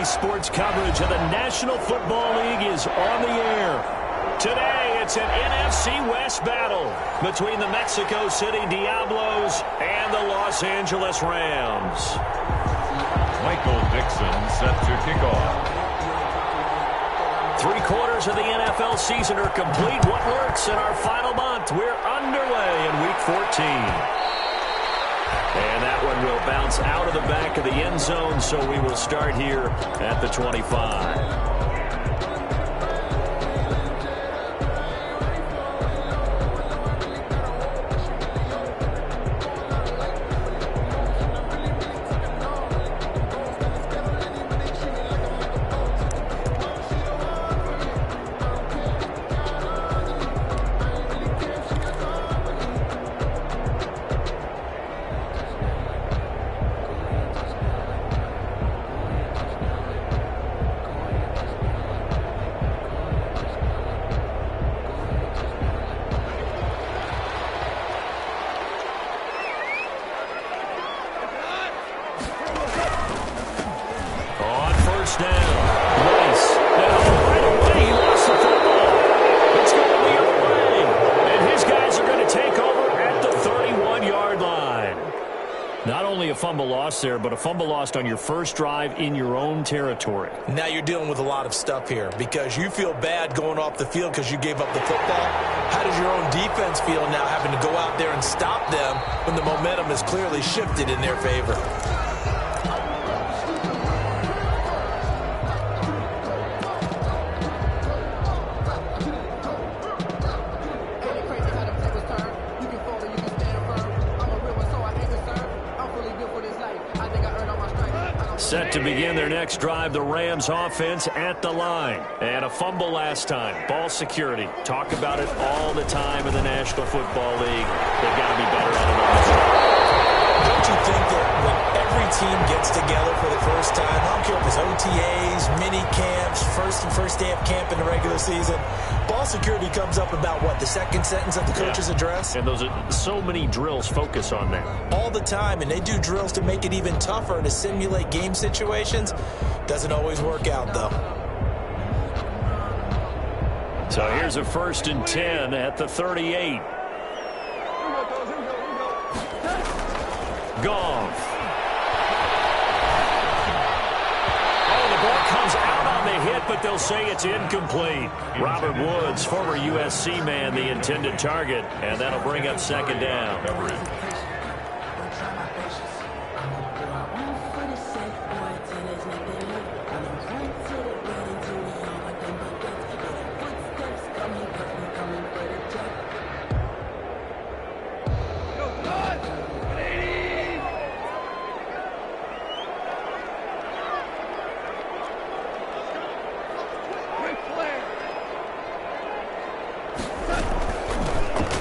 Today's sports coverage of the National Football League is on the air. Today, it's an NFC West battle between the Mexico City Diablos and the Los Angeles Rams. Michael Dixon set to kick off. 3/4 of the NFL season are complete. What works in our final month? We're underway in Week 14. And that one will bounce out of the back of the end zone, so we will start here at the 25. Fumble loss there, but a fumble lost on your first drive in your own territory. Now you're dealing with a lot of stuff here because you feel bad going off the field because you gave up the football. How does your own defense feel now having to go out there and stop them when the momentum is clearly shifted in their favor? Set to begin their next drive, the Rams offense at the line. And a fumble last time. Ball security. Talk about it all the time in the National Football League. They've got to be better at it. Don't you think that when every team gets together for the first time, I don't care if it's OTAs, mini camps, first day of camp in the regular season, ball security comes up about, what, the second sentence of the coach's address? And those are so many drills focus on that. All the time, and they do drills to make it even tougher to simulate game situations. Doesn't always work out, though. So here's a 1st and 10 at the 38. Goff. Comes out on the hit, but they'll say it's incomplete. Robert Woods, former USC man, the intended target, and that'll bring up 2nd down.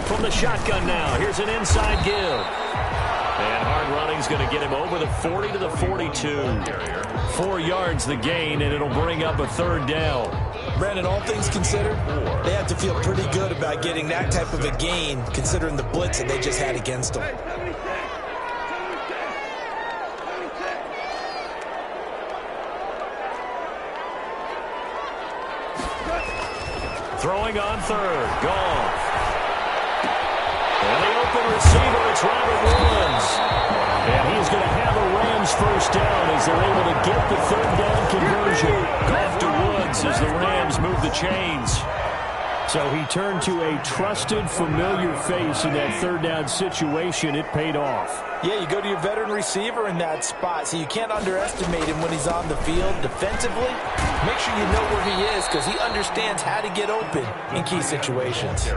From the shotgun now, here's an inside give. And hard running's going to get him over the 40 to the 42. 4 yards the gain, and it'll bring up a 3rd down. Brandon, all things considered, they have to feel pretty good about getting that type of a gain, considering the blitz that they just had against them. Throwing on 3rd, Goff. And the open receiver, it's Robert Woods. And he's going to have a Rams 1st down as they're able to get the 3rd down conversion. Goff to Woods as the Rams move the chains. So he turned to a trusted, familiar face in that 3rd down situation. It paid off. Yeah, you go to your veteran receiver in that spot, so you can't underestimate him when he's on the field defensively. Make sure you know where he is because he understands how to get open in key situations.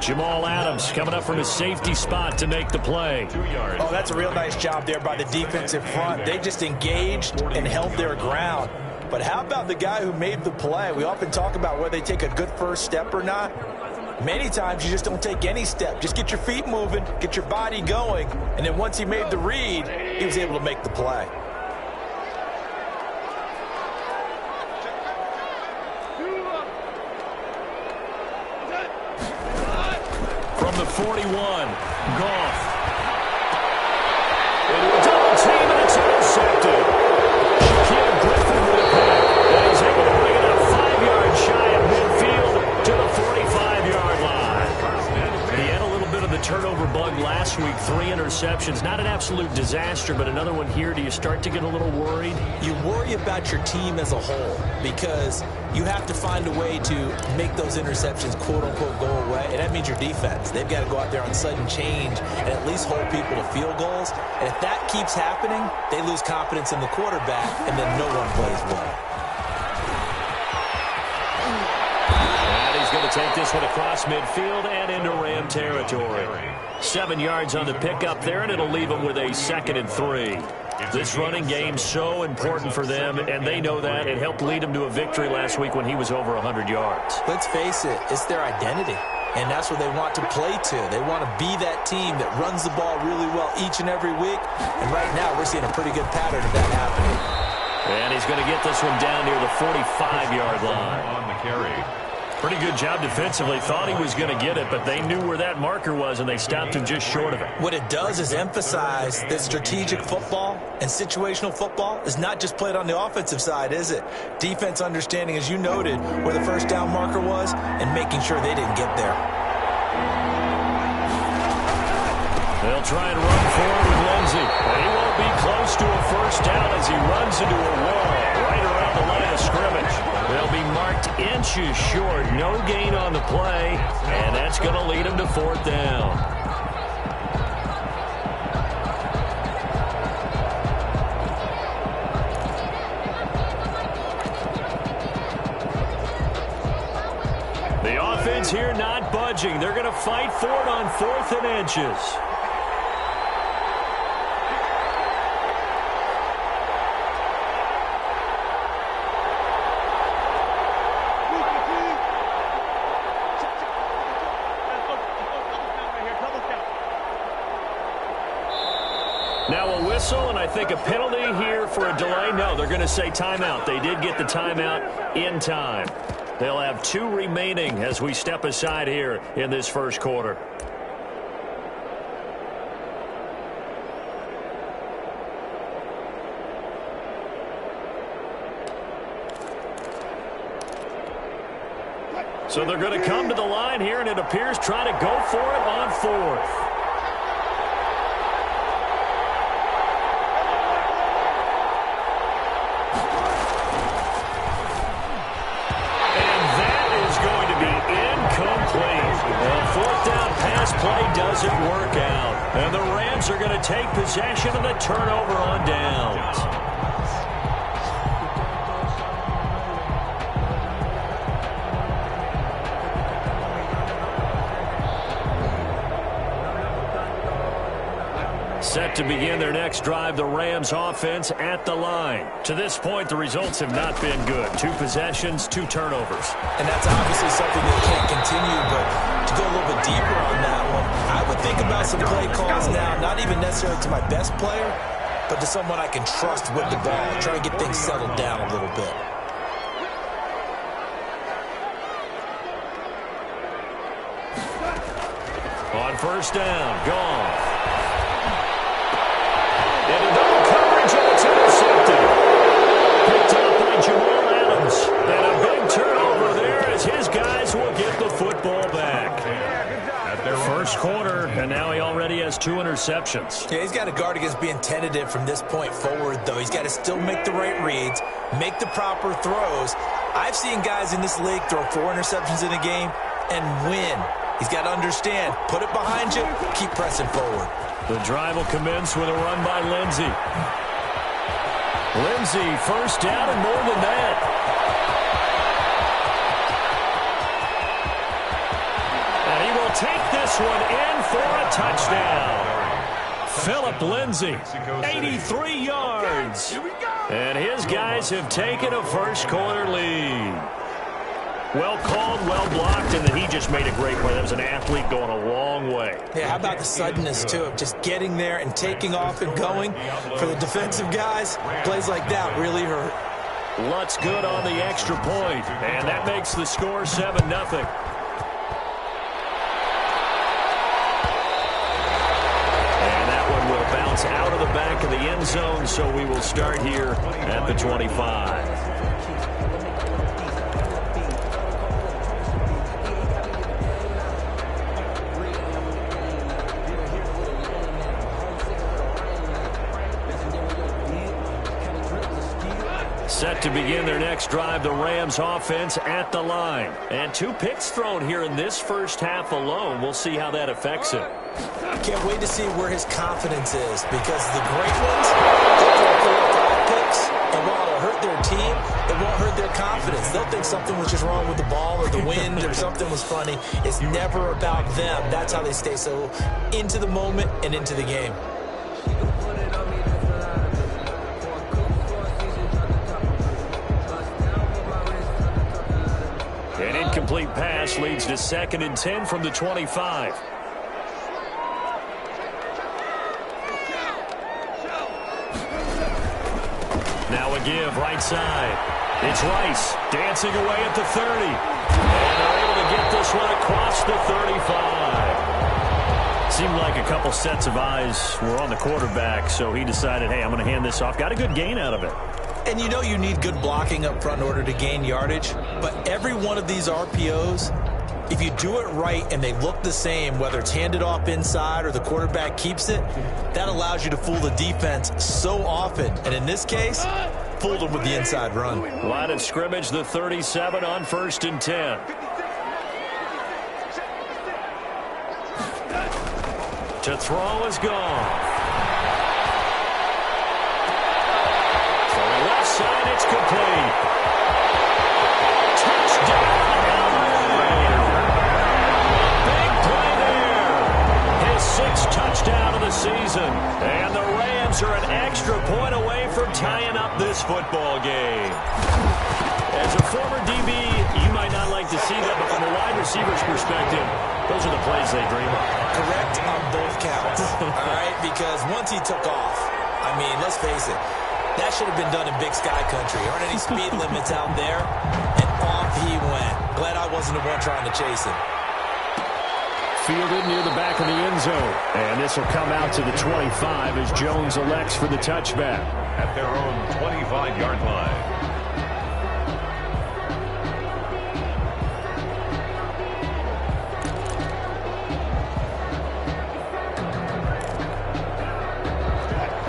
Jamal Adams coming up from his safety spot to make the play. 2 yards. Oh, that's a real nice job there by the defensive front. They just engaged and held their ground. But how about the guy who made the play? We often talk about whether they take a good first step or not. Many times you just don't take any step. Just get your feet moving, get your body going, and then once he made the read, he was able to make the play. From the 41, Goff. Into a double team, and it's intercepted. Shaquille Griffin interceptions. Not an absolute disaster, but another one here. Do you start to get a little worried? You worry about your team as a whole because you have to find a way to make those interceptions, quote-unquote, go away. And that means your defense. They've got to go out there on sudden change and at least hold people to field goals. And if that keeps happening, they lose confidence in the quarterback, and then no one plays well. And he's going to take this one across midfield and into Ram territory. 7 yards on the pickup there, and it'll leave them with a 2nd and 3. This running game so important for them, and they know that. It helped lead them to a victory last week when he was over 100 yards. Let's face it, it's their identity, and that's what they want to play to. They want to be that team that runs the ball really well each and every week, and right now we're seeing a pretty good pattern of that happening. And he's going to get this one down near the 45-yard line. On the carry. Pretty good job defensively. Thought he was going to get it, but they knew where that marker was, and they stopped him just short of it. What it does is emphasize that strategic football and situational football is not just played on the offensive side, is it? Defense understanding, as you noted, where the first down marker was and making sure they didn't get there. They'll try and run forward with Lindsey. He won't be close to a first down as he runs into a wall right around the line of scrimmage. They'll be marked inches short. No gain on the play, and that's going to lead him to 4th down. The offense here not budging. They're going to fight for it on 4th and inches. Now a whistle, and I think a penalty here for a delay. No, they're going to say timeout. They did get the timeout in time. They'll have 2 remaining as we step aside here in this first quarter. So they're going to come to the line here, and it appears trying to go for it on 4th. Play doesn't work out. And the Rams are going to take possession of the turnover on downs. Set to begin their next drive, the Rams offense at the line. To this point, the results have not been good. 2 possessions, 2 turnovers. And that's obviously something that can't continue, but to go a little bit deeper on that one, I would think about some play calls now, not even necessarily to my best player, but to someone I can trust with the ball, try to get things settled down a little bit. On 1st down, gone. Into double coverage, and it's intercepted. Picked up by Jamal Adams. And a big turnover there as his guys will get the football back. At their first quarter, and now he already has 2 interceptions. Yeah, he's got to guard against being tentative from this point forward, though. He's got to still make the right reads, make the proper throws. I've seen guys in this league throw 4 interceptions in a game and win. He's got to understand, put it behind you, keep pressing forward. The drive will commence with a run by Lindsey. Lindsey, first down and more than that. And he will take this one in for a touchdown. Philip Lindsey, 83 yards. And his guys have taken a first quarter lead. Well called, well blocked, and then he just made a great play. That was an athlete going a long way. Yeah, how about the suddenness, too, of just getting there and taking off and going? For the defensive guys, plays like that really hurt. Lutz good on the extra point, and that makes the score 7-0. And that one will bounce out of the back of the end zone, so we will start here at the 25. Set to begin their next drive, the Rams offense at the line. And 2 picks thrown here in this first half alone. We'll see how that affects him. Can't wait to see where his confidence is, because the great ones throw 4 or 5 picks, and while it'll hurt their team, it won't hurt their confidence. They'll think something was just wrong with the ball or the wind or something was funny. It's never about them. That's how they stay so into the moment and into the game. An incomplete pass leads to 2nd and 10 from the 25. Now a give right side. It's Rice dancing away at the 30. And they're able to get this one across the 35. Seemed like a couple sets of eyes were on the quarterback, so he decided, hey, I'm going to hand this off. Got a good gain out of it. And you know you need good blocking up front in order to gain yardage, but every one of these RPOs, if you do it right and they look the same, whether it's handed off inside or the quarterback keeps it, that allows you to fool the defense so often. And in this case, fooled them with the inside run. Line of scrimmage, the 37 on 1st and 10. To throw is gone. Side, it's complete. Touchdown, LA! Big play there. His 6th touchdown of the season. And the Rams are an extra point away from tying up this football game. As a former DB, you might not like to see that, but from a wide receiver's perspective, those are the plays they dream of. Correct on both counts. All right, because once he took off, I mean, let's face it, that should have been done in Big Sky Country. There aren't any speed limits out there, and off he went. Glad I wasn't the one trying to chase him. Fielded near the back of the end zone. And this will come out to the 25 as Jones elects for the touchback. At their own 25-yard line.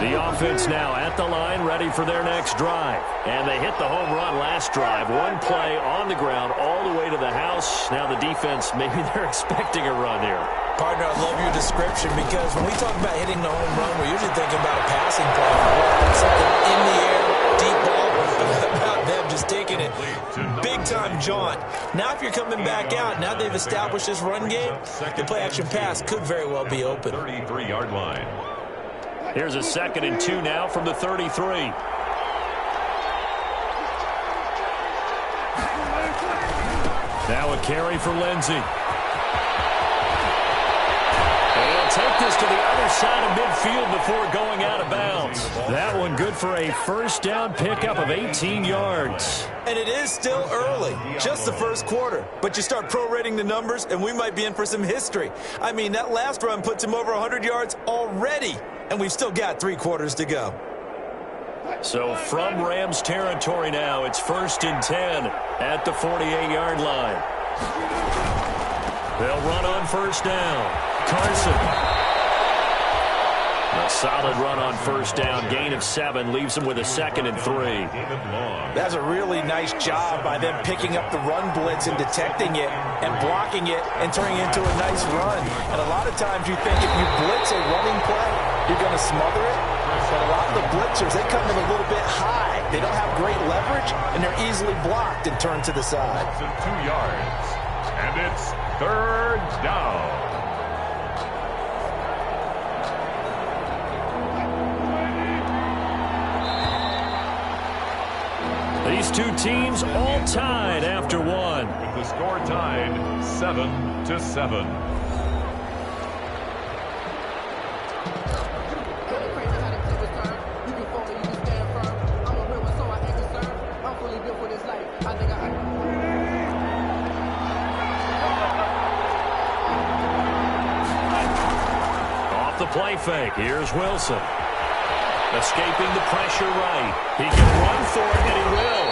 The offense now at the line, ready for their next drive. And they hit the home run last drive. One play on the ground all the way to the house. Now the defense, maybe they're expecting a run here. Partner, I love your description, because when we talk about hitting the home run, we're usually thinking about a passing play. Something in the air, deep ball, about them just taking it. Big-time jaunt. Now if you're coming back out, now they've established this run game, the play-action pass could very well be open. 33-yard line. Here's a 2nd and 2 now from the 33. Now a carry for Lindsey. And he'll take this to the other side of midfield before going out of bounds. That one good for a first down pickup of 18 yards. And it is still early, just the first quarter. But you start prorating the numbers, and we might be in for some history. I mean, that last run puts him over 100 yards already. And we've still got 3 quarters to go. So from Rams territory now, it's 1st and 10 at the 48-yard line. They'll run on 1st down. Carson. A solid run on 1st down. Gain of 7 leaves them with a 2nd and 3. That's a really nice job by them picking up the run blitz and detecting it and blocking it and turning it into a nice run. And a lot of times you think if you blitz a running play, you're going to smother it. But a lot of the blitzers, they come in a little bit high. They don't have great leverage, and they're easily blocked and turned to the side. 2 yards. And it's 3rd down. These two teams all tied after one. With the score tied 7-7. Off the play fake, here's Wilson. Escaping the pressure right. He can run for it, and he will.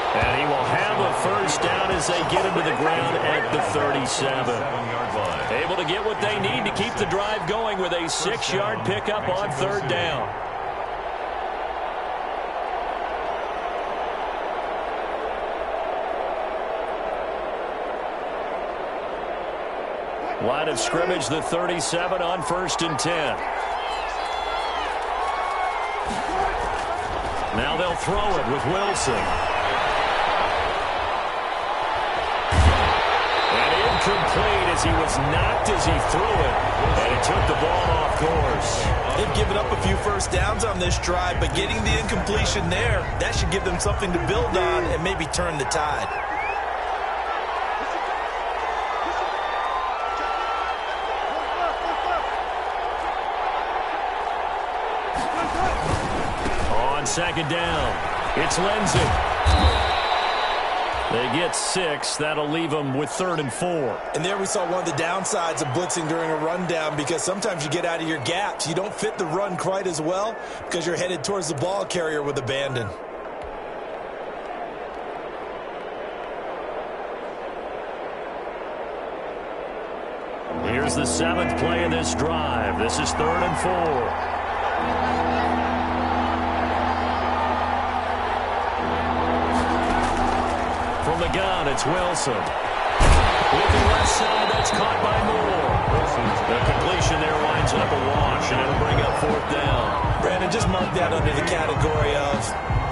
And he will have a first down as they get him to the ground at the 37. Able to get what they need to keep the drive going with a 6-yard pickup on 3rd down. Line of scrimmage, the 37 on 1st and 10. Now they'll throw it with Wilson. And incomplete as he was knocked as he threw it. And it took the ball off course. They've given up a few first downs on this drive, but getting the incompletion there, that should give them something to build on and maybe turn the tide. On 2nd down, it's Lindsey. They get 6. That'll leave them with 3rd and 4. And there we saw one of the downsides of blitzing during a rundown, because sometimes you get out of your gaps. You don't fit the run quite as well because you're headed towards the ball carrier with abandon. Here's the 7th play of this drive. This is 3rd and 4. From the gun, it's Wilson. Looking left side, that's caught by Moore. The completion there winds up a wash, and it'll bring up 4th down. Brandon, just mark that under the category of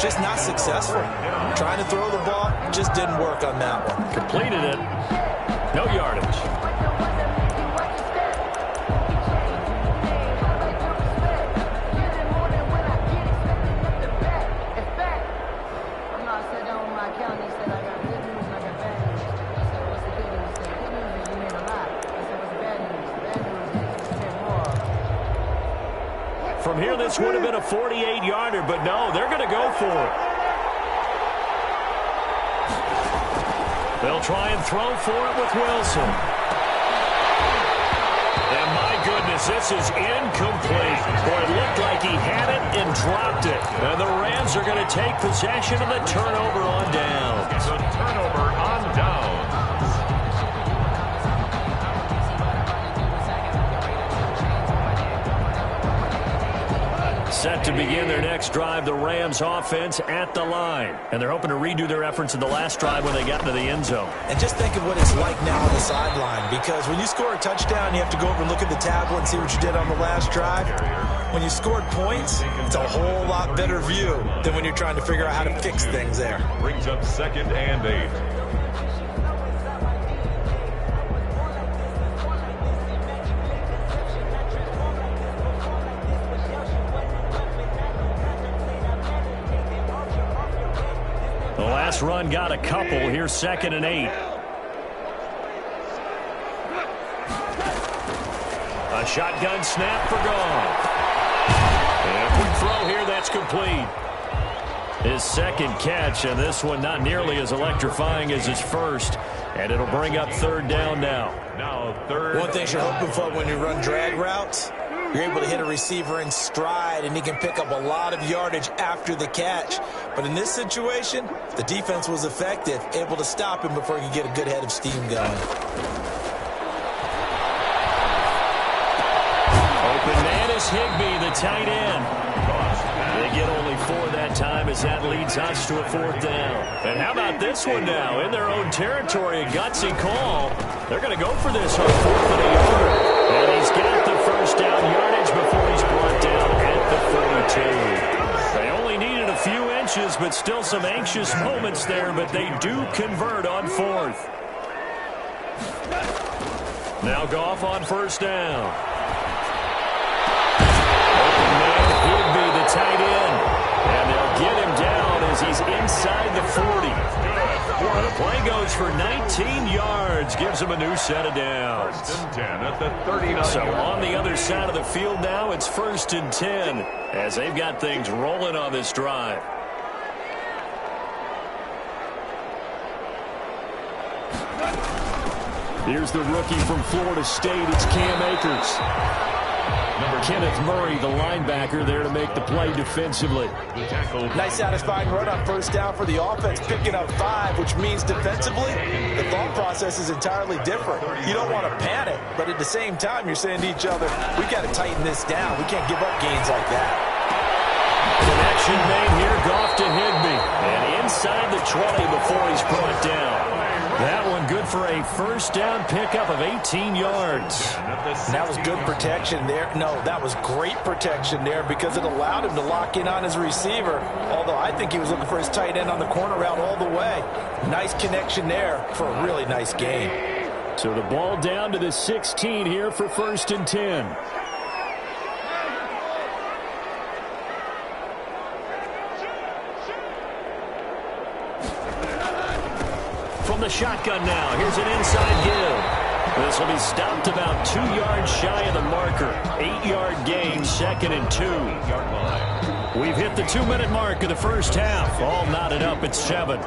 just not successful. Trying to throw the ball, just didn't work on that one. Completed it. No yardage. From here, this would have been a 48-yarder, but no, they're going to go for it. They'll try and throw for it with Wilson. And my goodness, this is incomplete. Boy, it looked like he had it and dropped it. And the Rams are going to take possession of the turnover on down. It's a turnover on down. Set to begin their next drive, the Rams offense at the line. And they're hoping to redo their efforts in the last drive when they got into the end zone. And just think of what it's like now on the sideline, because when you score a touchdown, you have to go over and look at the tablet and see what you did on the last drive. When you scored points, it's a whole lot better view than when you're trying to figure out how to fix things there. Brings up 2nd and 8. The last run got a couple. Here's 2nd and 8. A shotgun snap for Goff. And a quick throw here, that's complete. His 2nd catch, and this one not nearly as electrifying as his first. And it'll bring up 3rd down now. Now 3rd. One thing you're hoping for when you run drag routes, you're able to hit a receiver in stride, and he can pick up a lot of yardage after the catch. But in this situation, the defense was effective, able to stop him before he could get a good head of steam going. Open man is Higbee, the tight end. They get only 4 that time as that leads us to a 4th down. And how about this one now? In their own territory, a gutsy call. They're going to go for this on 4th and a yard. And he's got the first down yardage before he's brought down at the 42. They only needed a few inches, but still some anxious moments there, but they do convert on 4th. Now Goff on 1st down. Higbee, the tight end, and they'll get him down as he's inside the 40. The play goes for 19 yards, gives him a new set of downs. 1st and 10 at the 39. So on the other side of the field now, it's 1st and 10 as they've got things rolling on this drive. Here's the rookie from Florida State. It's Cam Akers. Kenneth Murray, the linebacker, there to make the play defensively. Nice satisfying run on 1st down for the offense, picking up 5, which means defensively, the thought process is entirely different. You don't want to panic, but at the same time, you're saying to each other, we've got to tighten this down. We can't give up gains like that. Connection made here, Goff to Higbee. And inside the 20 before he's brought down. That one good for a first down pickup of 18 yards. And that was good protection there. No, that was great protection there because it allowed him to lock in on his receiver, although I think he was looking for his tight end on the corner route all the way. Nice connection there for a really nice gain. So the ball down to the 16 here for 1st and 10. From the shotgun now, here's an inside give. This will be stopped about 2 yards shy of the marker. 8-yard gain, 2nd and 2. We've hit the 2-minute mark of the first half. All knotted up at 7.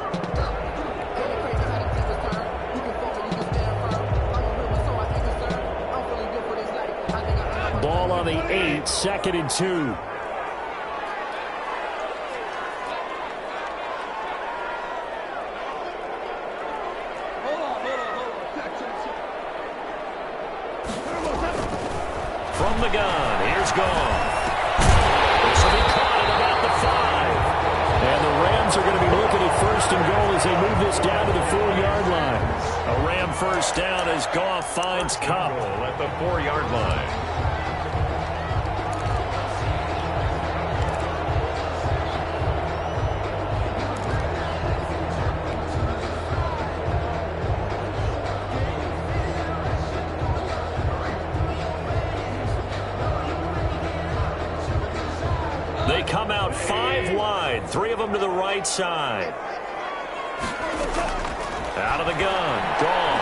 Ball on the 8, 2nd and 2. From the gun, here's Goff. This will be caught at about the 5. And the Rams are going to be looking at 1st and goal as they move this down to the 4-yard line. A Ram first down as Goff finds Kupp at the 4-yard line. They come out 5 wide, 3 of them to the right side. Out of the gun, Goff.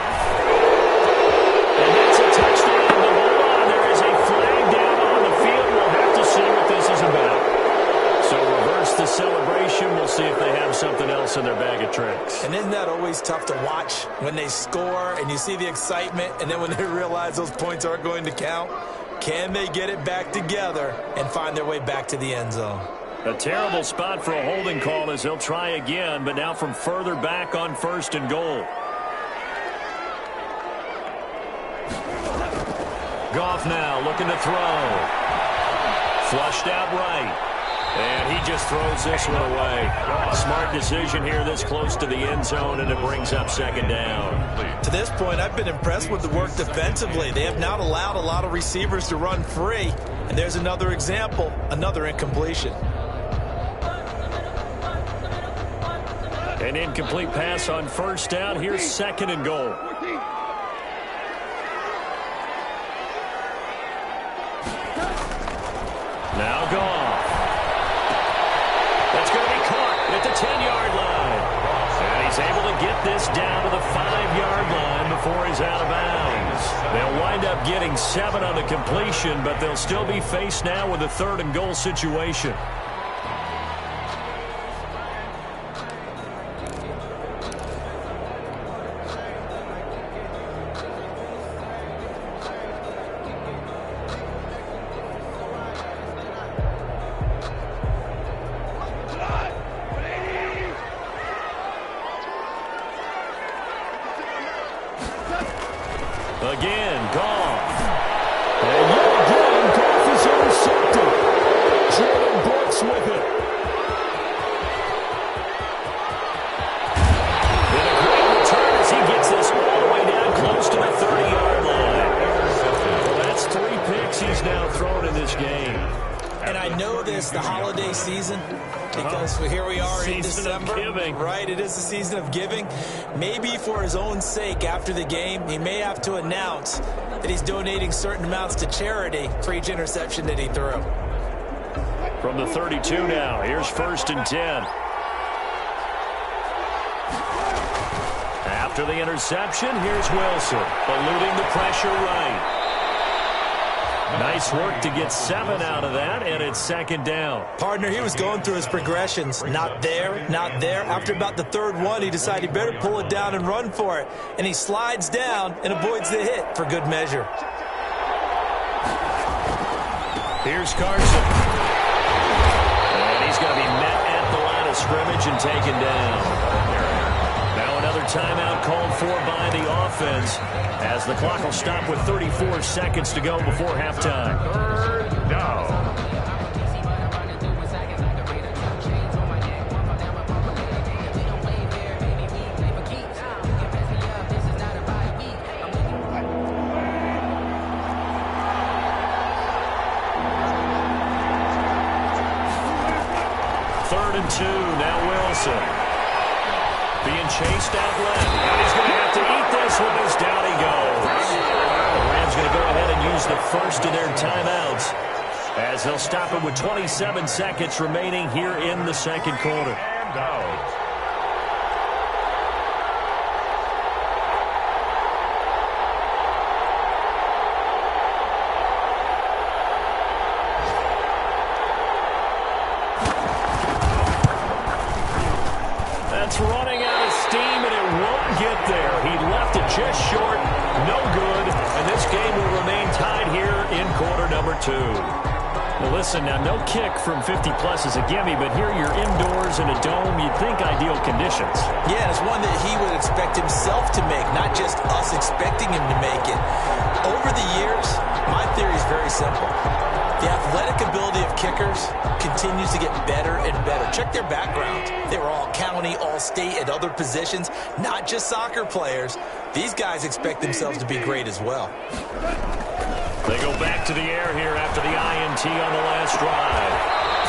And that's a touchdown. But hold on, there is a flag down on the field. We'll have to see what this is about. So reverse the celebration. We'll see if they have something else in their bag of tricks. And isn't that always tough to watch when they score and you see the excitement, and then when they realize those points aren't going to count? Can they get it back together and find their way back to the end zone? A terrible spot for a holding call as they'll try again, but now from further back on 1st and goal. Goff now looking to throw. Flushed out right. And he just throws this one away. Smart decision here this close to the end zone, and it brings up 2nd down. To this point, I've been impressed with the work defensively. They have not allowed a lot of receivers to run free. And there's another example, another incompletion. An incomplete pass on 1st down. Here's 2nd and goal. Now Goff. That's going to be caught at the 10-yard line. And he's able to get this down to the 5-yard line before he's out of bounds. They'll wind up getting 7 on the completion, but they'll still be faced now with a 3rd and goal situation. Again, Goff. And yet again, Goff is intercepted. Jordan Brooks with it. And a great return as he gets this all the way down close to the 30-yard line. Well, that's 3 picks he's now thrown in this game. And I know this, the holiday season, because here we are in December. Right, it is the season of giving. Maybe for his own sake after the game, he may have to announce that he's donating certain amounts to charity for each interception that he threw. From the 32 now, here's 1st and 10. After the interception, here's Wilson, eluding the pressure right. Nice work to get 7 out of that, and it's 2nd down. Partner, he was going through his progressions. Not there, not there. After about the 3rd one, he decided he better pull it down and run for it. And he slides down and avoids the hit for good measure. Here's Carson. And he's going to be met at the line of scrimmage and taken down. Now another timeout called for by the offense as the clock will stop with 34 seconds to go before halftime. 3rd down. 3rd and 2. Now Wilson. Being chased out left. And he's going to have to eat this one as down he goes. The Rams going to go ahead and use the first of their timeouts as they'll stop it with 27 seconds remaining here in the second quarter. And out. Running out of steam, and it won't get there. He left it just short. No good. And this game will remain tied here in quarter number 2. Well, listen, now no kick from 50-plus is a gimme, but here you're indoors in a dome. You'd think ideal conditions. Yeah, it's one that he would expect himself to make, not just us expecting him to make it. Over the years, my theory is very simple. The athletic ability of kickers continues to get better and better. Check their background. They were all county, all state, at other positions, not just soccer players. These guys expect themselves to be great as well. They go back to the air here after the INT on the last drive.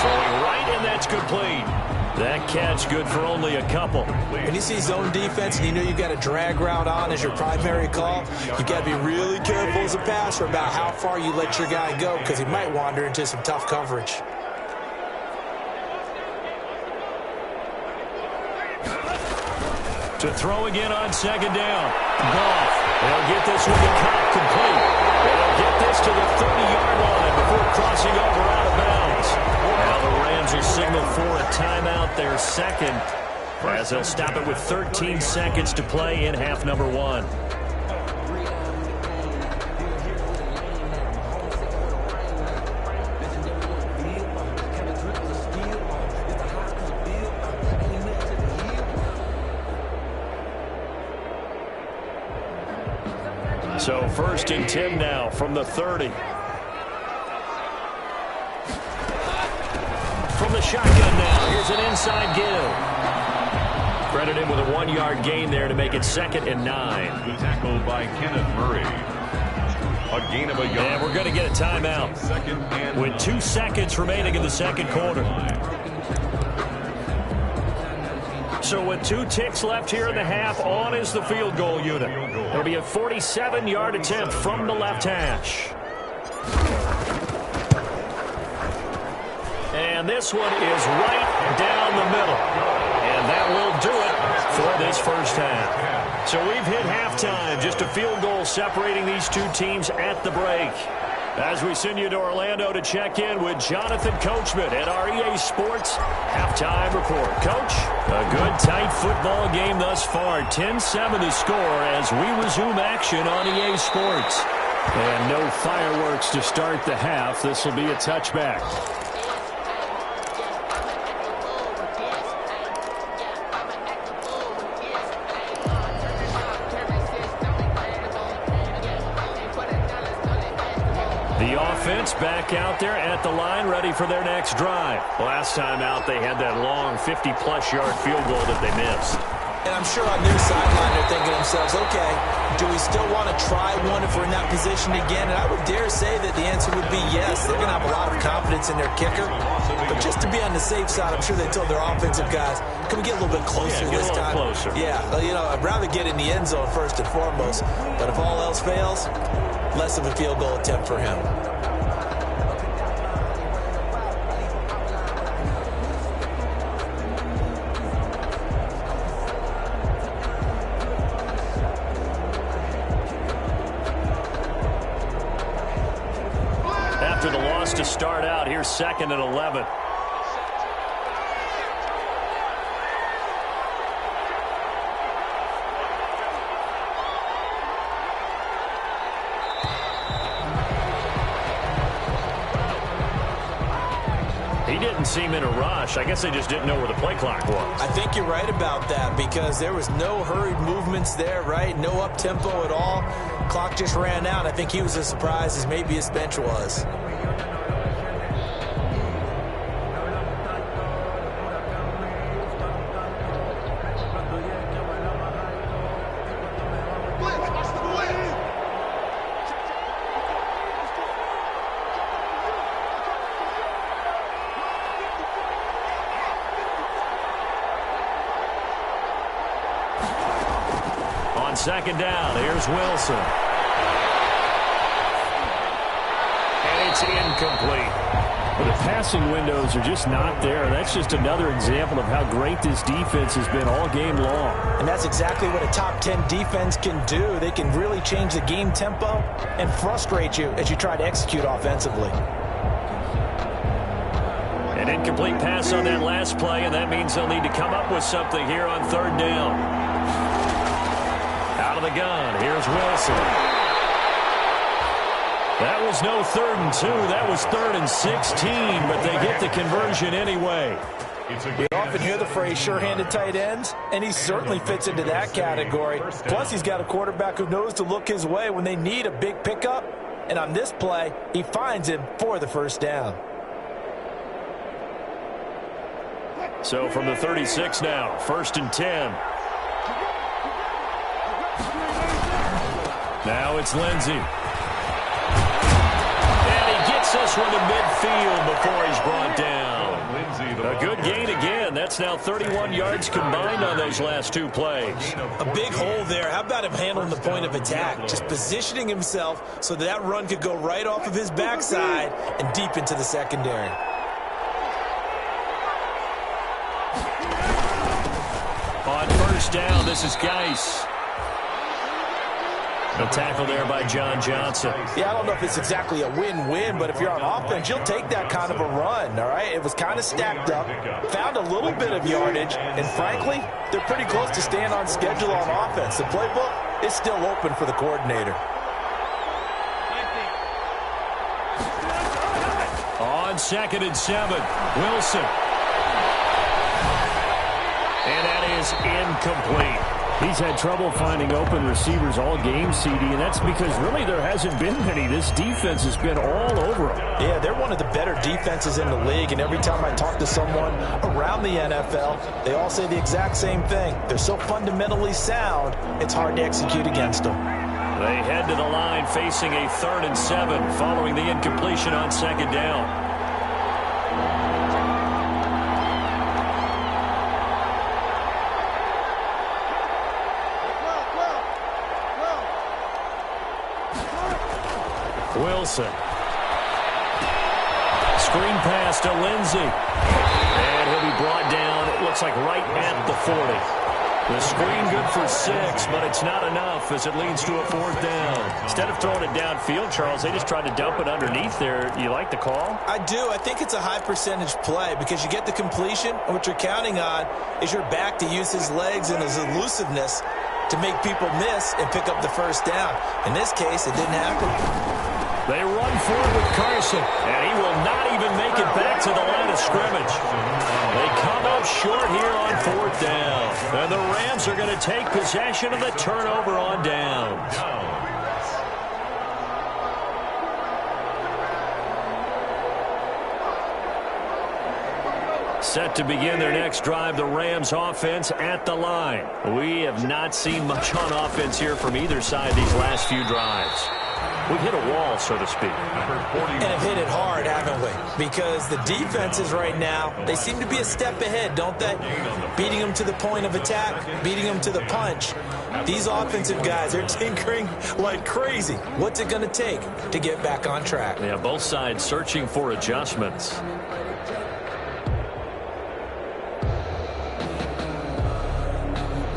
Throwing right, and that's complete. That catch good for only a couple. When you see zone defense and you know you've got a drag route on as your primary call, you've got to be really careful as a passer about how far you let your guy go because he might wander into some tough coverage. To throw again on second down. Goff. They'll get this with the cut complete. They'll get this to the 30-yard line before crossing over out of bounds. Now the Rams are signaled for a timeout, their second, as they'll stop it with 13 seconds to play in half number 1. So 1st and 10 now from the 30. From the shotgun now, here's an inside give. Credited with a 1-yard gain there to make it 2nd and 9. Tackled by Kenneth Murray. A gain of a yard. And we're going to get a timeout with 2 seconds remaining in the second quarter. So with 2 ticks left here in the half, on is the field goal unit. It'll be a 47-yard attempt from the left hash. And this one is right down the middle. And that will do it for this first half. So we've hit halftime, just a field goal separating these two teams at the break. As we send you to Orlando to check in with Jonathan Coachman at our EA Sports Halftime Report. Coach, a good, tight football game thus far. 10-7 the score as we resume action on EA Sports. And no fireworks to start the half. This will be a touchback. The offense back out there at the line, ready for their next drive. Last time out, they had that long 50-plus yard field goal that they missed. And I'm sure on their sideline, they're thinking to themselves, okay, do we still want to try one if we're in that position again? And I would dare say that the answer would be yes. They're going to have a lot of confidence in their kicker. But just to be on the safe side, I'm sure they told their offensive guys, can we get a little bit closer this time? Closer. Yeah, you know, I'd rather get in the end zone first and foremost. But if all else fails, less of a field goal attempt for him. After the loss to start out, here's 2nd and 11. He didn't seem in a rush. I guess they just didn't know where the play clock was. I think you're right about that because there was no hurried movements there, right? No up-tempo at all. Clock just ran out. I think he was as surprised as maybe his bench was. On second down, here's Wilson. And it's incomplete. Well, the passing windows are just not there. That's just another example of how great this defense has been all game long. And that's exactly what a top 10 defense can do. They can really change the game tempo and frustrate you as you try to execute offensively. An incomplete pass on that last play, and that means they'll need to come up with something here on third down. Out of the gun, here's Wilson. That was no 3rd and 2. That was 3rd and 16, but they get the conversion anyway. We often hear the phrase sure-handed tight ends, and he certainly fits into that category. Plus, he's got a quarterback who knows to look his way when they need a big pickup. And on this play, he finds him for the first down. So from the 36 now, 1st and 10. Now it's Lindsey. And he gets this one to midfield before he's brought down. A good gain again. That's now 31 yards combined on those last 2 plays. A big hole there. How about him handling the point of attack? Just positioning himself so that run could go right off of his backside and deep into the secondary. On first down, this is Geis. A tackle there by John Johnson. Yeah, I don't know if it's exactly a win-win, but if you're on offense, you'll take that kind of a run, all right? It was kind of stacked up, found a little bit of yardage, and frankly, they're pretty close to staying on schedule on offense. The playbook is still open for the coordinator. On 2nd and 7, Wilson. And that is incomplete. He's had trouble finding open receivers all game, CD, and that's because really there hasn't been many. This defense has been all over them. Yeah, they're one of the better defenses in the league, and every time I talk to someone around the NFL, they all say the exact same thing. They're so fundamentally sound, it's hard to execute against them. They head to the line facing a 3rd and 7 following the incompletion on 2nd down. Wilson. Screen pass to Lindsey. And he'll be brought down, it looks like right at the 40. The screen good for 6, but it's not enough as it leads to a 4th down. Instead of throwing it downfield, Charles, they just tried to dump it underneath there. You like the call? I do. I think it's a high percentage play because you get the completion, and what you're counting on is your back to use his legs and his elusiveness to make people miss and pick up the first down. In this case, it didn't happen. They run forward with Carson, and he will not even make it back to the line of scrimmage. They come up short here on 4th down. And the Rams are going to take possession of the turnover on downs. Set to begin their next drive, the Rams offense at the line. We have not seen much on offense here from either side these last few drives. We've hit a wall, so to speak. And have hit it hard, haven't we? Because the defenses right now, they seem to be a step ahead, don't they? Beating them to the point of attack, beating them to the punch. These offensive guys, they're tinkering like crazy. What's it going to take to get back on track? Yeah, both sides searching for adjustments.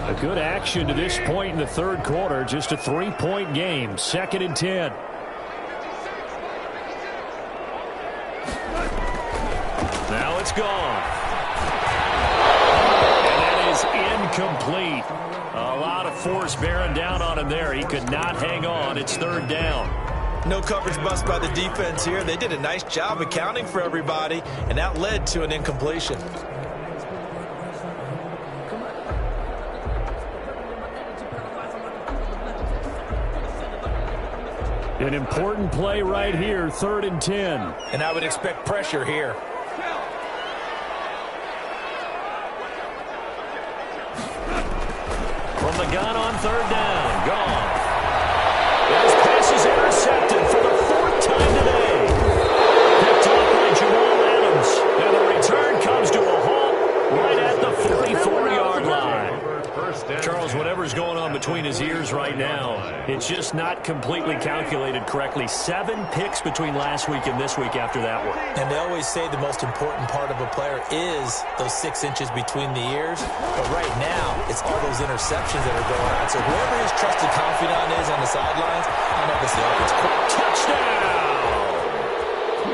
A good action to this point in the 3rd quarter. Just a 3-point game. 2nd and 10. Now it's gone. And that is incomplete. A lot of force bearing down on him there. He could not hang on. It's 3rd down. No coverage bust by the defense here. They did a nice job accounting for everybody, and that led to an incompletion. An important play right here, 3rd and 10. And I would expect pressure here. From the gun on 3rd down. Gone. This pass is intercepted for the 4th time today. Picked up by Jamal Adams. And the return comes to a halt right at the 44-yard line. First and Charles, 10. whatever's going on between his ears right now, it's just not completely calculated correctly. 7 picks between last week and this week after that one. And they always say the most important part of a player is those 6 inches between the ears. But right now, it's all those interceptions that are going on. So whoever his trusted confidant is on the sidelines, I know this is Touchdown!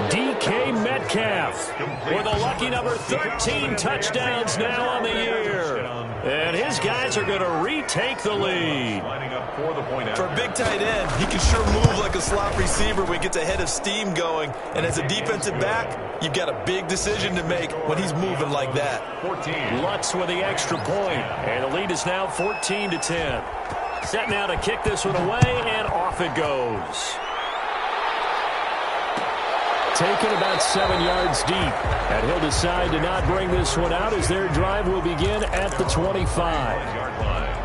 DK Metcalf with a lucky number 13 touchdowns now on the year. And his guys are going to retake the lead. Lining up for the point For a big tight end, he can sure move like a slot receiver when he gets a head of steam going. And as a defensive back, you've got a big decision to make when he's moving like that. 14. Lutz with the extra point. And the lead is now 14-10. Set now to kick this one away, and off it goes. Taken about 7 yards deep. And he'll decide to not bring this one out as their drive will begin at the 25. Yard line.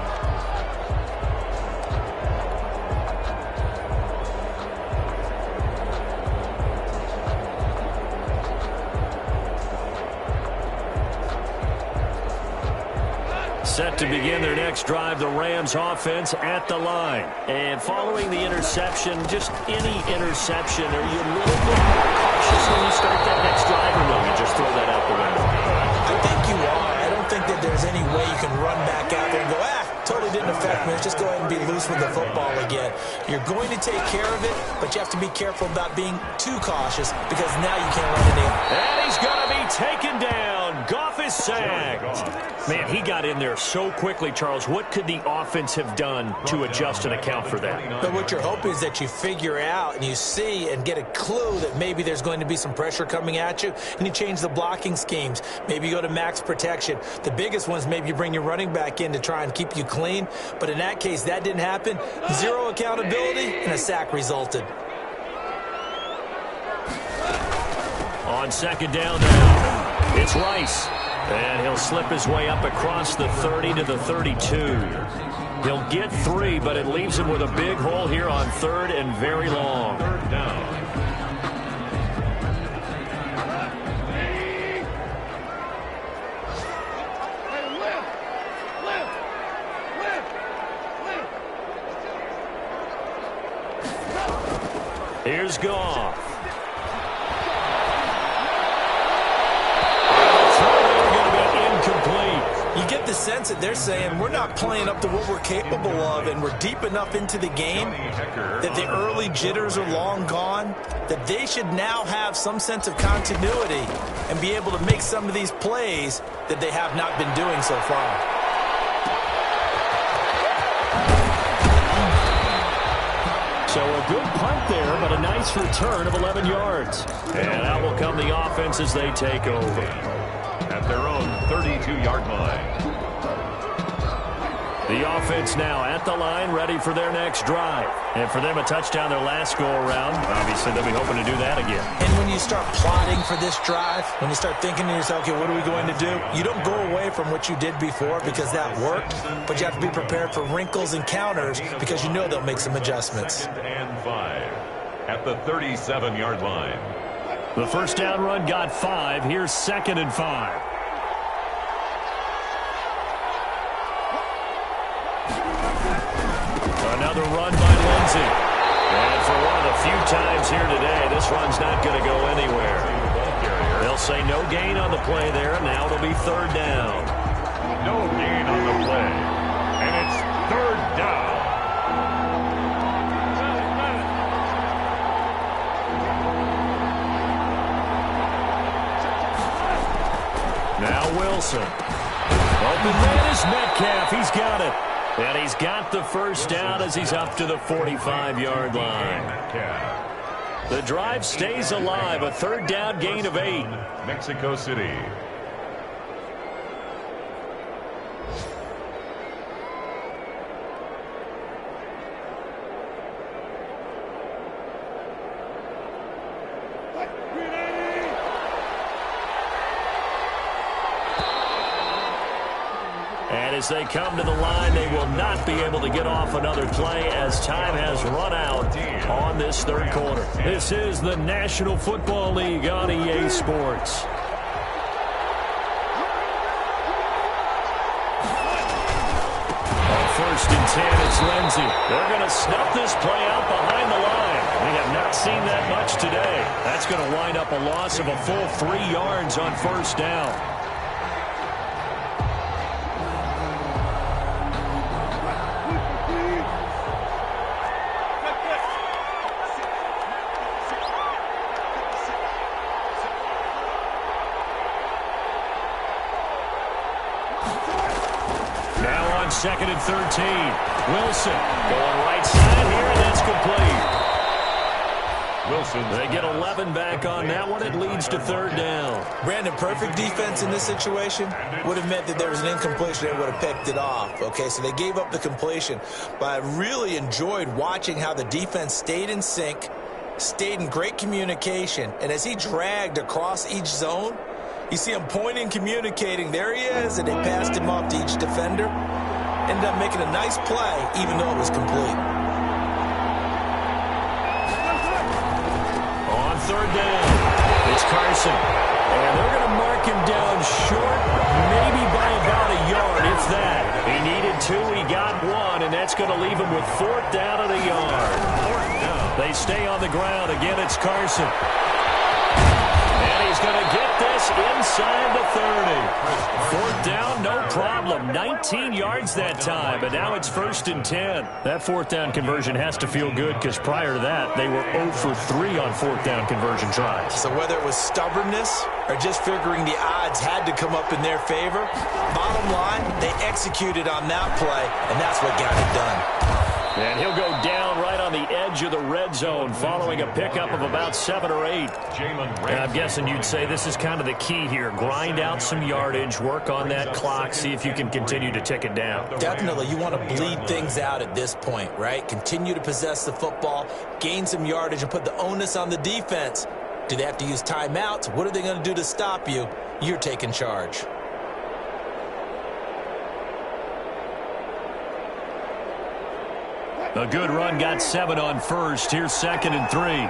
Set to begin their next drive, the Rams offense at the line. And following the interception, just any interception, are you a little bit more cautious when you start that next drive, or no, you just throw that out the window? I think you are. I don't think that there's any way you can run back out there and go, totally didn't affect me. Let's just go ahead and be loose with the football again. You're going to take care of it, but you have to be careful about being too cautious because now you can't run it in. And he's going to be taken down. Goff is sacked. Man, he got in there so quickly, Charles. What could the offense have done to adjust and account for that? But what you're hoping is that you figure out and you see and get a clue that maybe there's going to be some pressure coming at you, and you change the blocking schemes. Maybe you go to max protection. The biggest ones, maybe you bring your running back in to try and keep you clean. But in that case, that didn't happen. 0 accountability, and a sack resulted. On second down now, it's Rice. And he'll slip his way up across the 30 to the 32. He'll get 3, but it leaves him with a big hole here on 3rd and very long. 3rd down. Here's Goff. You get the sense that they're saying we're not playing up to what we're capable of, and we're deep enough into the game that the early jitters are long gone, that they should now have some sense of continuity and be able to make some of these plays that they have not been doing so far. So a good punt there, but a nice return of 11 yards. And out will come the offense as they take over. At their own 32-yard line. The offense now at the line, ready for their next drive. And for them, a touchdown their last go-around. Obviously, they'll be hoping to do that again. And when you start plotting for this drive, when you start thinking to yourself, okay, what are we going to do? You don't go away from what you did before because that worked, but you have to be prepared for wrinkles and counters because you know they'll make some adjustments. And 5 at the 37-yard line. The first down run got 5. Here's 2nd and 5. Another run by Lindsey. And for one of the few times here today, this run's not going to go anywhere. They'll say no gain on the play there. Now it'll be 3rd down. No gain on the play. And it's 3rd down. Now Wilson. Open man is Metcalf. He's got it. And he's got the first down as he's up to the 45-yard line. The drive stays alive. A 3rd down gain of 8. Mexico City. And as they come to the line, they will not be able to get off another play as time has run out on this 3rd quarter. This is the National Football League on EA Sports. first and 10. It's Lindsey. They're going to snuff this play out behind the line. We have not seen that much today. That's going to wind up a loss of a full 3 yards on first down. Second and 13. Wilson going right side here, and that's complete. Wilson. They get 11 back on that one. It leads to third down. Brandon, perfect defense in this situation would have meant that there was an incompletion. They would have picked it off. Okay, so they gave up the completion. But I really enjoyed watching how the defense stayed in sync, stayed in great communication. And as he dragged across each zone, you see him pointing, communicating. There he is, and they passed him off to each defender. Ended up making a nice play, even though it was complete. On third down, it's Carson. And they're going to mark him down short, maybe by about a yard, if that. He needed 2, he got 1, and that's going to leave him with 4th down and a yard. They stay on the ground. Again, it's Carson. And he's going to get this inside the 30. 4th down, no problem. 19 yards that time, but now it's 1st and 10. That 4th down conversion has to feel good because prior to that, they were 0 for 3 on 4th down conversion tries. So whether it was stubbornness or just figuring the odds had to come up in their favor, bottom line, they executed on that play, and that's what got it done. And he'll go down right on the edge of the red zone following a pickup of about 7 or 8. And I'm guessing you'd say this is kind of the key here. Grind out some yardage, work on that clock, see if you can continue to tick it down. Definitely. You want to bleed things out at this point, right? Continue to possess the football, gain some yardage, and put the onus on the defense. Do they have to use timeouts? What are they going to do to stop you? You're taking charge. A good run got 7 on first. Here's 2nd and 3.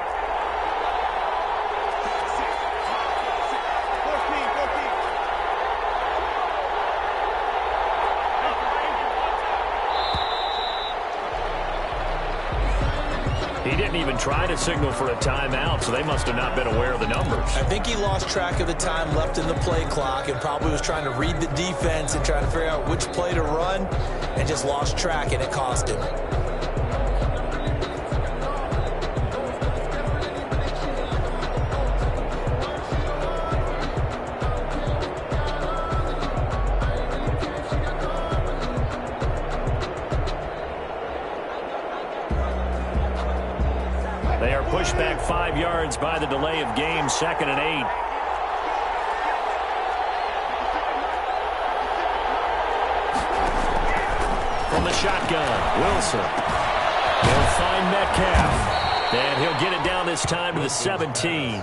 He didn't even try to signal for a timeout, so they must have not been aware of the numbers. I think he lost track of the time left in the play clock and probably was trying to read the defense and trying to figure out which play to run and just lost track, and it cost him. They are pushed back 5 yards by the delay of game, 2nd and 8. From the shotgun, Wilson. He'll find Metcalf. And he'll get it down this time to the 17.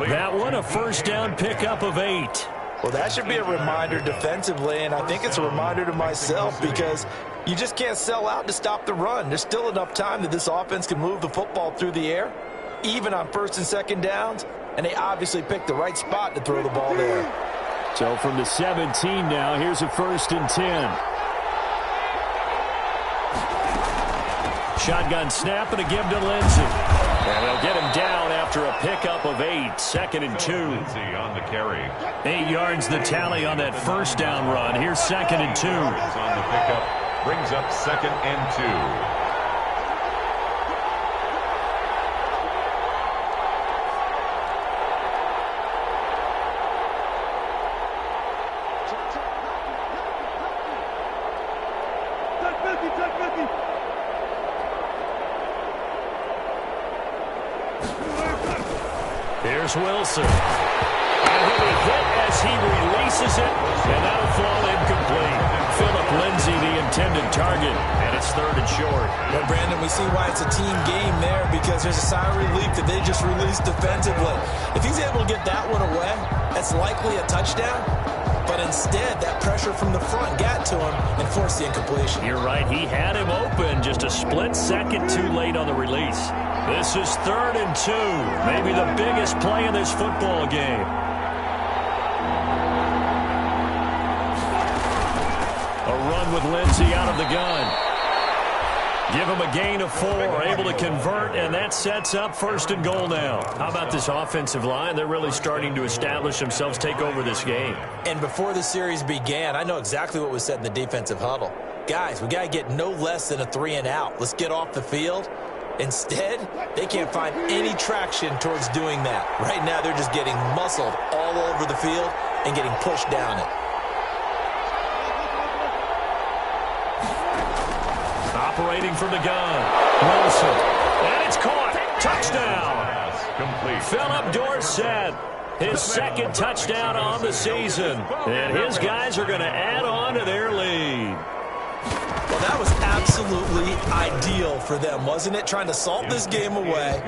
That one, a 1st down pickup of 8. Well, that should be a reminder defensively, and I think it's a reminder to myself because you just can't sell out to stop the run. There's still enough time that this offense can move the football through the air, even on 1st and 2nd downs, and they obviously picked the right spot to throw the ball there. So from the 17 now, here's a 1st and 10. Shotgun snap and a give to Lindsey. And they'll get him down after a pickup of 8. 2nd and 2. Lindsey on the carry. 8 yards the tally on that 1st down run. Here's 2nd and 2. On the pickup. Brings up 2nd and 2. Here's Wilson. And he'll be hit as he releases it, and that'll fall incomplete. Philip Lindsey, the intended target, and it's 3rd and short. But, Brandon, we see why it's a team game there because there's a sigh of relief that they just released defensively. If he's able to get that one away, that's likely a touchdown. But instead, that pressure from the front got to him and forced the incompletion. You're right. He had him open, just a split second too late on the release. This is 3rd and 2, maybe the biggest play in this football game. A run run with Lindsay out of the gun. Give him a gain of 4, able to convert, and that sets up 1st and goal now. How about this offensive line? They're really starting to establish themselves, take over this game. And before the series began, I know exactly what was said in the defensive huddle. Guys, we got to get no less than a 3-and-out. Let's get off the field. Instead, they can't find any traction towards doing that. Right now, they're just getting muscled all over the field and getting pushed down it. Operating from the gun, Wilson, and it's caught. Touchdown. Complete. Philip Dorsett, his 2nd touchdown on the season, and his guys are going to add on to their lead. Well, that was absolutely ideal for them, wasn't it? Trying to salt this game away.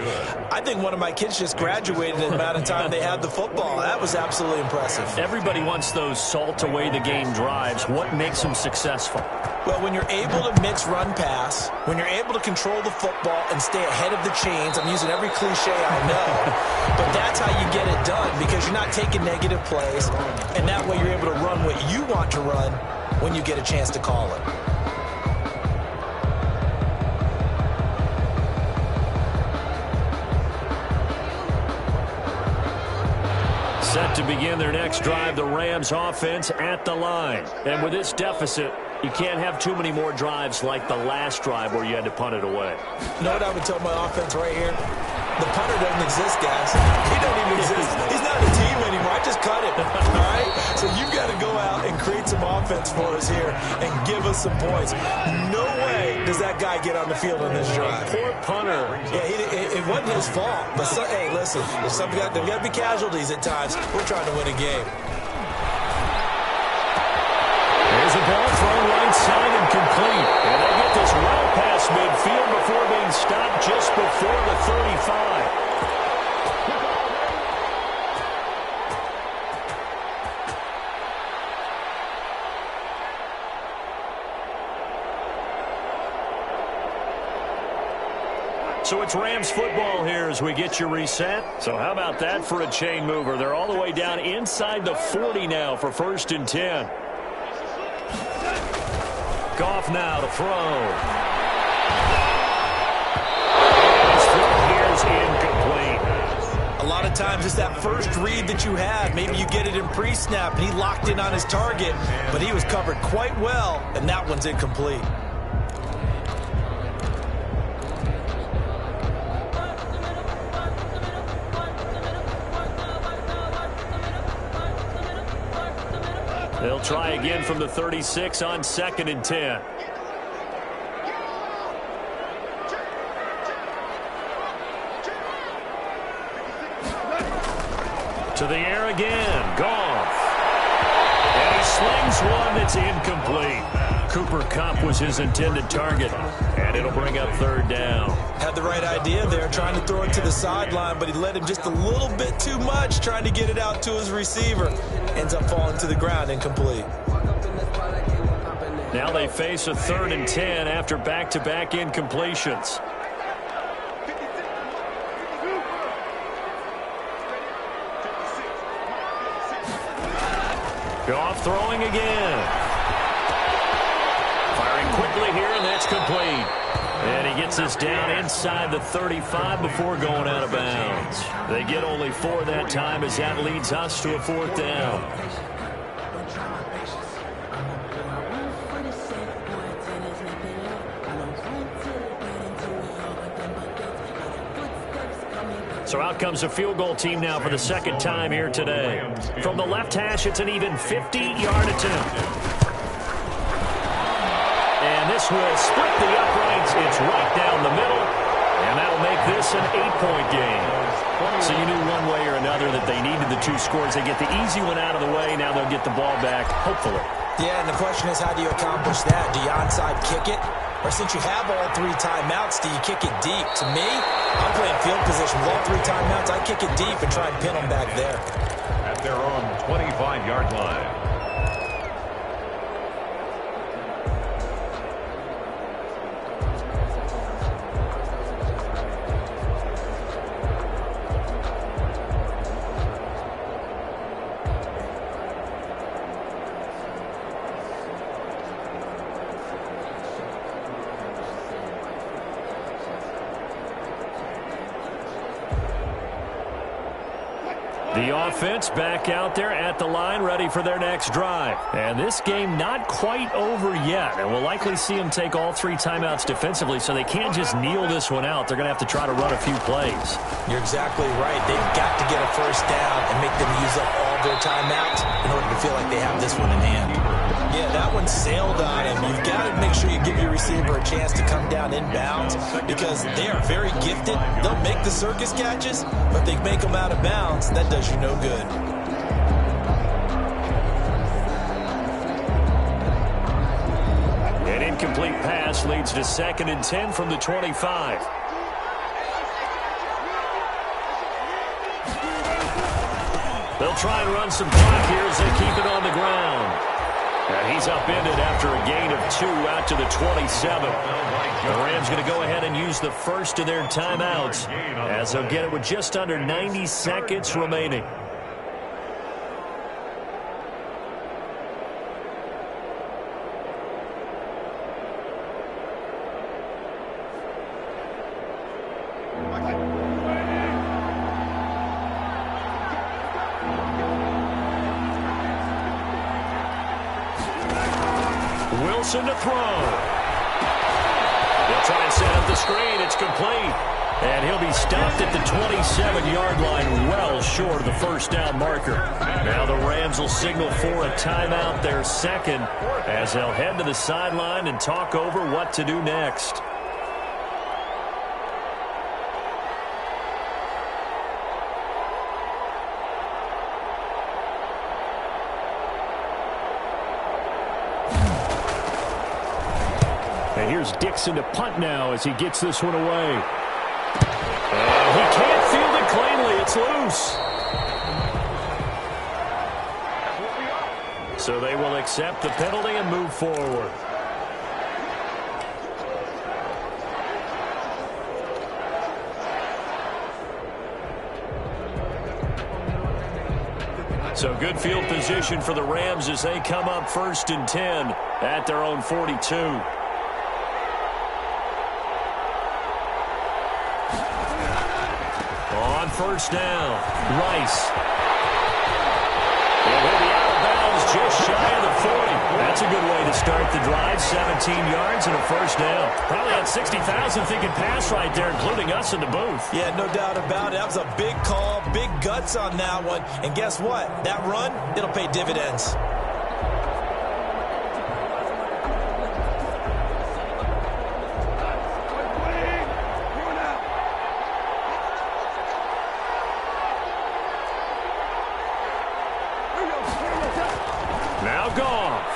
I think one of my kids just graduated in the amount of time they had the football. That was absolutely impressive. Everybody wants those salt away the game drives. What makes them successful? Well, when you're able to mix run pass, when you're able to control the football and stay ahead of the chains, I'm using every cliche I know, but that's how you get it done because you're not taking negative plays, and that way you're able to run what you want to run when you get a chance to call it. Set to begin their next drive, the Rams offense at the line. And with this deficit, you can't have too many more drives like the last drive where you had to punt it away. You know what I would tell my offense right here? The punter doesn't exist, guys. He doesn't even exist. He's not a team anymore. I just cut him. All right? So you've got to go out and create some offense for us here and give us some points. No way does that guy get on the field on this drive. Poor punter. Yeah, it wasn't his fault. But, hey, listen, there's got to be casualties at times. We're trying to win a game. There's a ball thrown right side and complete. And they get this well past midfield before being stopped just before the 35. So it's Rams football here as we get you reset. So how about that for a chain mover? They're all the way down inside the 40 now for 1st and 10. Goff now to throw. His throw here is incomplete. A lot of times it's that first read that you had. Maybe you get it in pre-snap, and he locked in on his target, but he was covered quite well, and that one's incomplete. They'll try again from the 36 on 2nd and 10. To the air again. Goff. And he slings one that's incomplete. Cooper Kupp was his intended target. And it'll bring up 3rd down. Had the right idea there, trying to throw it to the sideline, but he let him just a little bit too much, trying to get it out to his receiver. Ends up falling to the ground, incomplete. Now they face a 3rd and 10 after back-to-back incompletions. Goff throwing again. Firing quickly here, and that's complete. And he gets us down inside the 35 before going out of bounds. They get only 4 that time as that leads us to a 4th down. So out comes a field goal team now for the 2nd time here today. From the left hash, it's an even 50-yard attempt. And this will split the uprights. It's right down the middle. And that'll make this an 8-point game. So you knew one way or another that they needed the 2 scores. They get the easy one out of the way. Now they'll get the ball back, hopefully. Yeah, and the question is, how do you accomplish that? Do you onside kick it? Or since you have all 3 timeouts, do you kick it deep? To me, I'm playing field position with all 3 timeouts. I kick it deep and try and pin them back there. At their own 25-yard line. The offense back out there at the line, ready for their next drive. And this game not quite over yet. And we'll likely see them take all 3 timeouts defensively, so they can't just kneel this one out. They're going to have to try to run a few plays. You're exactly right. They've got to get a first down and make them use up all their timeouts in order to feel like they have this one in hand. Yeah, that one sailed on him. You've got to make sure you give your receiver a chance to come down inbounds because they are very gifted. They'll make the circus catches, but they make them out of bounds. That does you no good. An incomplete pass leads to 2nd and 10 from the 25. They'll try and run some clock here as they keep it on the ground. And he's upended after a gain of 2 out to the 27. The Rams going to go ahead and use the first of their timeouts as they'll get it with just under 90 seconds remaining. Wilson to throw. They'll try and set up the screen. It's complete. And he'll be stopped at the 27-yard line, well short of the first down marker. Now the Rams will signal for a timeout, their second, as they'll head to the sideline and talk over what to do next. And here's Dixon to punt now as he gets this one away. And he can't field it cleanly. It's loose. So they will accept the penalty and move forward. So good field position for the Rams as they come up 1st and 10 at their own 42. On 1st down, Rice. And he'll be out of bounds just shy of the 40. That's a good way to start the drive. 17 yards and a 1st down. Probably had 60,000 thinking pass right there, including us in the booth. Yeah, no doubt about it. That was a big call, big guts on that one. And guess what? That run, it'll pay dividends. Now Goff.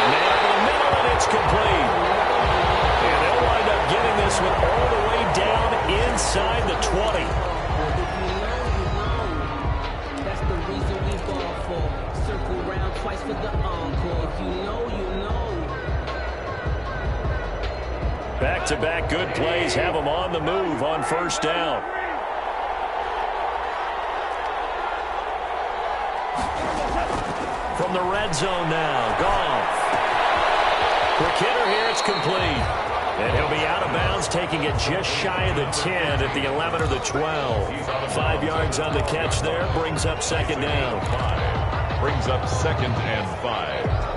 Nail in the middle, and it's complete. And they'll wind up getting this one all the way down inside the 20. That's the reason we ball for. Circle round twice for the encore. If you know, you know. Back-to-back good plays have them on the move on 1st down. From the red zone now, Goff. Quick hitter here, it's complete. And he'll be out of bounds, taking it just shy of the 10 at the 11 or the 12. 5 yards on the catch there, brings up 2nd down. Brings up 2nd and 5.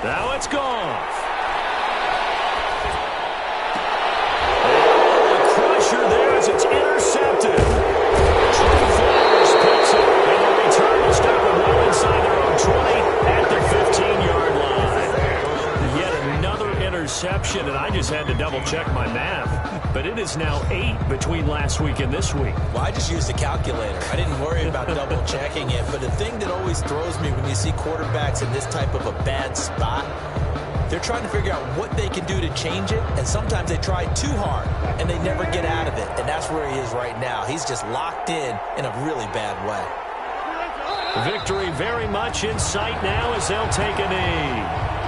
Now it's Goff. Crusher there as it's intercepted. Trey Flowers picks it, and the return will stop them well inside their own 20 at the 15-yard line. Yet another interception, and I just had to double-check my math. But it is now 8 between last week and this week. Well, I just used a calculator. I didn't worry about double-checking it. But the thing that always throws me when you see quarterbacks in this type of a bad spot, they're trying to figure out what they can do to change it, and sometimes they try too hard, and they never get out of it. And that's where he is right now. He's just locked in a really bad way. Victory very much in sight now as they'll take a knee.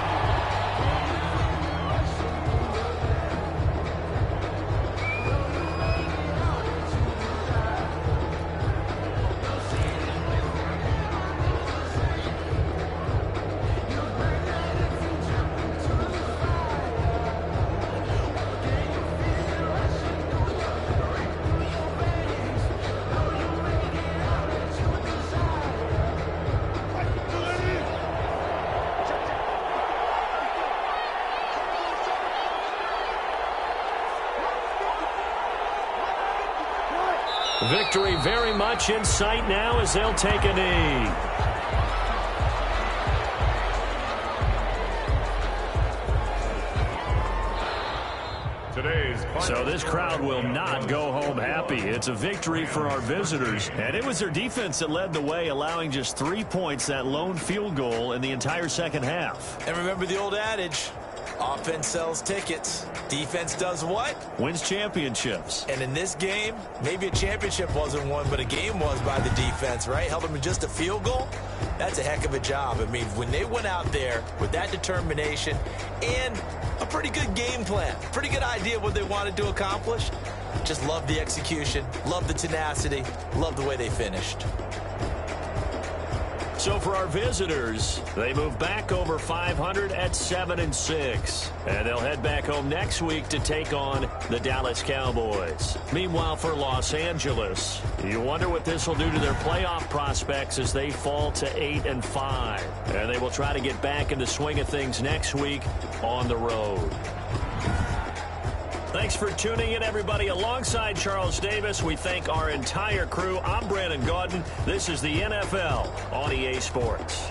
Victory very much in sight now as they'll take a knee. So this crowd will not go home happy. It's a victory for our visitors. And it was their defense that led the way, allowing just 3 points, that lone field goal in the entire second half. And remember the old adage, offense sells tickets. Defense does what? Wins championships. And in this game, maybe a championship wasn't won, but a game was by the defense, right? Held them in just a field goal. That's a heck of a job. I mean, when they went out there with that determination and a pretty good game plan, pretty good idea of what they wanted to accomplish, just love the execution, love the tenacity, love the way they finished. So for our visitors, they move back over 500 at 7-6. And they'll head back home next week to take on the Dallas Cowboys. Meanwhile, for Los Angeles, you wonder what this will do to their playoff prospects as they fall to 8-5. And they will try to get back in the swing of things next week on the road. Thanks for tuning in, everybody. Alongside Charles Davis, we thank our entire crew. I'm Brandon Gaudin. This is the NFL on EA Sports.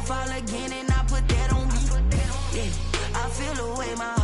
Fall again and I put that on me. Yeah, I feel the way my